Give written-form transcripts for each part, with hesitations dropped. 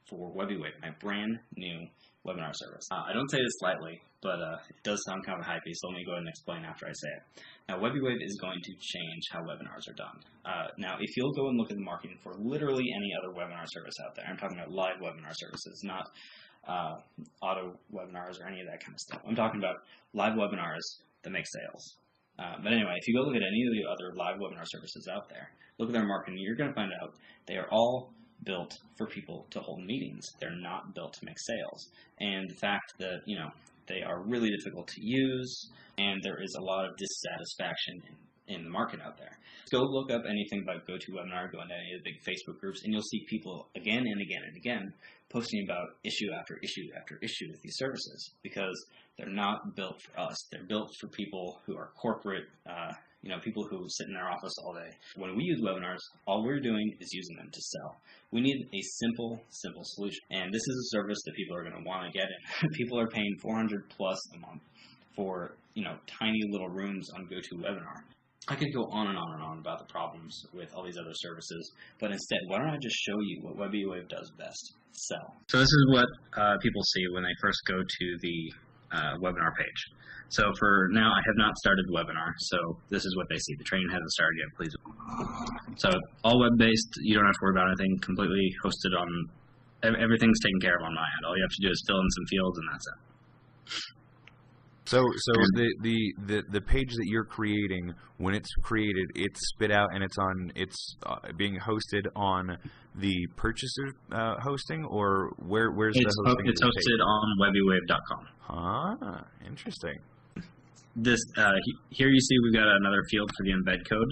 for WebiWave, my brand new webinar service. I don't say this lightly, but it does sound kind of hypey, so let me go ahead and explain after I say it. Now, WebiWave is going to change how webinars are done. Now, if you'll go and look at the marketing for literally any other webinar service out there, I'm talking about live webinar services, not auto webinars or any of that kind of stuff. I'm talking about live webinars that make sales. But anyway, if you go look at any of the other live webinar services out there, look at their marketing, you're going to find out they are all built for people to hold meetings. They're not built to make sales. And the fact that, they are really difficult to use, and there is a lot of dissatisfaction in the market out there. Go look up anything about GoToWebinar, go into any of the big Facebook groups, and you'll see people again and again and again posting about issue after issue after issue with these services, because they're not built for us. They're built for people who are corporate, people who sit in their office all day. When we use webinars, all we're doing is using them to sell. We need a simple solution. And this is a service that people are going to want to get in. People are paying $400+ a month for, tiny little rooms on GoToWebinar. I could go on and on and on about the problems with all these other services, but instead, why don't I just show you what WebiWave does best? Sell. So this is what people see when they first go to the webinar page. So for now, I have not started the webinar, so this is what they see. The training hasn't started yet, please. So all web-based, you don't have to worry about anything, completely hosted on, everything's taken care of on my end. All you have to do is fill in some fields, and that's it. So the page that you're creating, when it's created, it's spit out and it's being hosted on the purchaser hosting, or where's the hosting? It's hosted on WebiWave.com. Ah, interesting. This here you see we've got another field for the embed code.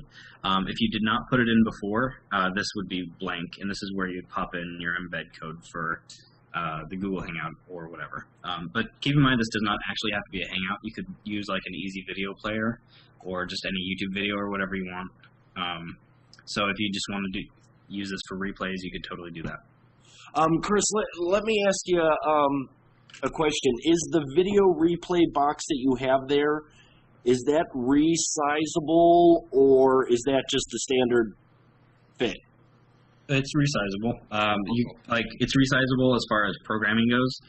If you did not put it in before, this would be blank, and this is where you pop in your embed code for the Google Hangout or whatever. But keep in mind, this does not actually have to be a Hangout. You could use like an easy video player or just any YouTube video or whatever you want. So if you just want to use this for replays, you could totally do that. Chris, let me ask you a question. Is the video replay box that you have there, is that resizable, or is that just a standard fit? It's resizable. It's resizable as far as programming goes,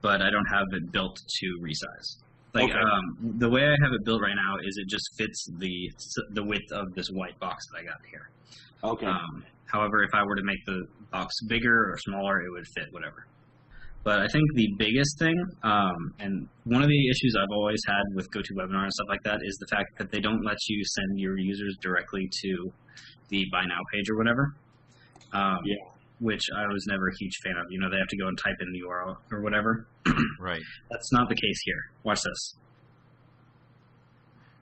but I don't have it built to resize. The way I have it built right now is it just fits the width of this white box that I got here. Okay. However, if I were to make the box bigger or smaller, it would fit whatever. But I think the biggest thing, and one of the issues I've always had with GoToWebinar and stuff like that, is the fact that they don't let you send your users directly to the Buy Now page or whatever. Which I was never a huge fan of. They have to go and type in the URL or whatever. Right. That's not the case here. Watch this.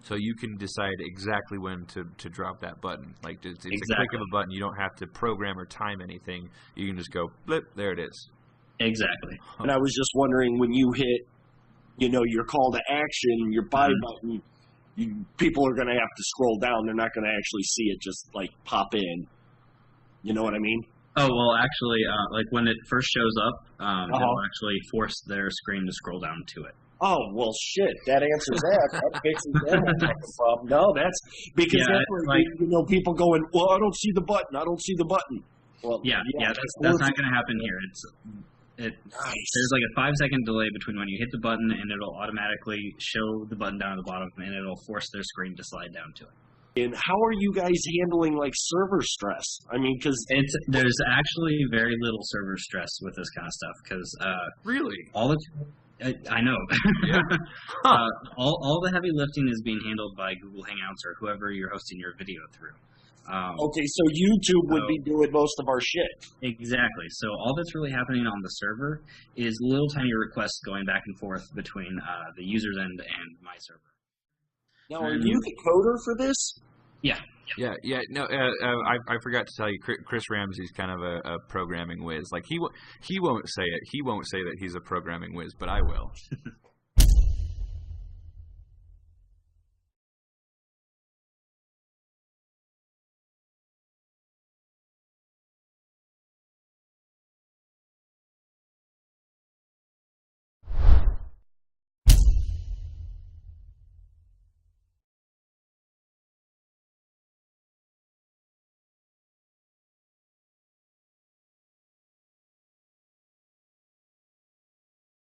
So you can decide exactly when to drop that button. Like it's exactly. A click of a button. You don't have to program or time anything. You can just go, blip, there it is. Exactly. And I was just wondering, when you hit, your call to action, your buy button, people are going to have to scroll down. They're not going to actually see it just like pop in. You know what I mean? Oh, well, actually, when it first shows up, it'll actually force their screen to scroll down to it. Oh, well, shit. That answers that. That fixes that problem. No, that's because that's where, people going, well, I don't see the button. I don't see the button. Well, that's not going to happen here. Nice. There's like a 5-second delay between when you hit the button and it'll automatically show the button down at the bottom, and it'll force their screen to slide down to it. And how are you guys handling server stress? I mean, because there's actually very little server stress with this kind of stuff. Because really, I know. Yeah. All the heavy lifting is being handled by Google Hangouts or whoever you're hosting your video through. Okay, so YouTube would be doing most of our shit. Exactly. So all that's really happening on the server is little tiny requests going back and forth between the user's end and my server. Now, are you the coder for this? Yeah. No, I forgot to tell you, Chris Ramsey's kind of a programming whiz. Like he won't say it. He won't say that he's a programming whiz, but I will.